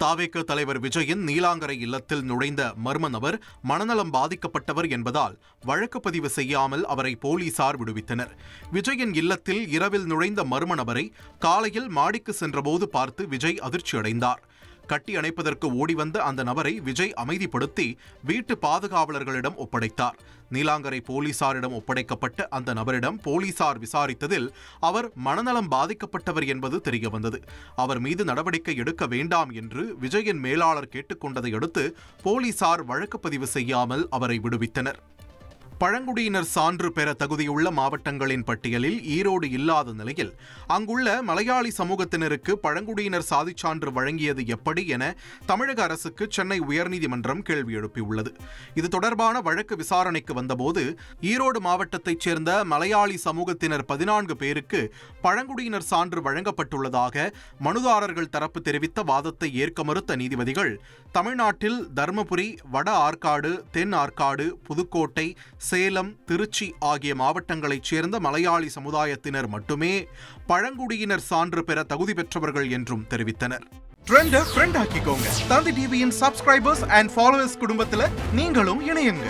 தாவேக தலைவர் விஜயின் நீலாங்கரை இல்லத்தில் நுழைந்த மர்ம நபர் மனநலம் பாதிக்கப்பட்டவர் என்பதால் வழக்கு பதிவு செய்யாமல் அவரை போலீசார் விடுவித்தனர். விஜயின் இல்லத்தில் இரவில் நுழைந்த மர்ம நபரை காலையில் மாடிக்கு சென்றபோது பார்த்து விஜய் அதிர்ச்சியடைந்தார். கட்டி அணைப்பதற்கு ஓடிவந்த அந்த நபரை விஜய் அமைதிப்படுத்தி வீட்டு பாதுகாவலர்களிடம் ஒப்படைத்தார். நீலாங்கரை போலீசாரிடம் ஒப்படைக்கப்பட்ட அந்த நபரிடம் போலீசார் விசாரித்ததில் அவர் மனநலம் பாதிக்கப்பட்டவர் என்பது தெரியவந்தது. அவர் மீது நடவடிக்கை எடுக்க வேண்டாம் என்று விஜயின் மேலாளர் கேட்டுக்கொண்டதை அடுத்து போலீசார் வழக்கு பதிவு செய்யாமல் அவரை விடுவித்தனர். பழங்குடியினர் சான்று பெற தகுதியுள்ள மாவட்டங்களின் பட்டியலில் ஈரோடு இல்லாத நிலையில் அங்குள்ள மலையாளி சமூகத்தினருக்கு பழங்குடியினர் சாதிச்சான்று வழங்கியது எப்படி என தமிழக அரசுக்கு சென்னை உயர்நீதிமன்றம் கேள்வி எழுப்பியுள்ளது. இது தொடர்பான வழக்கு விசாரணைக்கு வந்தபோது ஈரோடு மாவட்டத்தைச் சேர்ந்த மலையாளி சமூகத்தினர் 14 பேருக்கு பழங்குடியினர் சான்று வழங்கப்பட்டுள்ளதாக மனுதாரர்கள் தரப்பு தெரிவித்த வாதத்தை ஏற்க மறுத்த நீதிபதிகள், தமிழ்நாட்டில் தர்மபுரி, வட ஆற்காடு, தென் ஆற்காடு, புதுக்கோட்டை, சேலம், திருச்சி ஆகிய மாவட்டங்களைச் சேர்ந்த மலையாளி சமுதாயத்தினர் மட்டுமே பழங்குடியினர் சான்று பெற தகுதி பெற்றவர்கள் என்றும் தெரிவித்தனர். ட்ரெண்டை ஃப்ரெண்ட் ஆக்கிக்கோங்க. தந்தி டிவியின் சப்ஸ்கிரைபர்ஸ் அண்ட் ஃபாலோவர்ஸ் குடும்பத்தில் நீங்களும் இணையுங்க.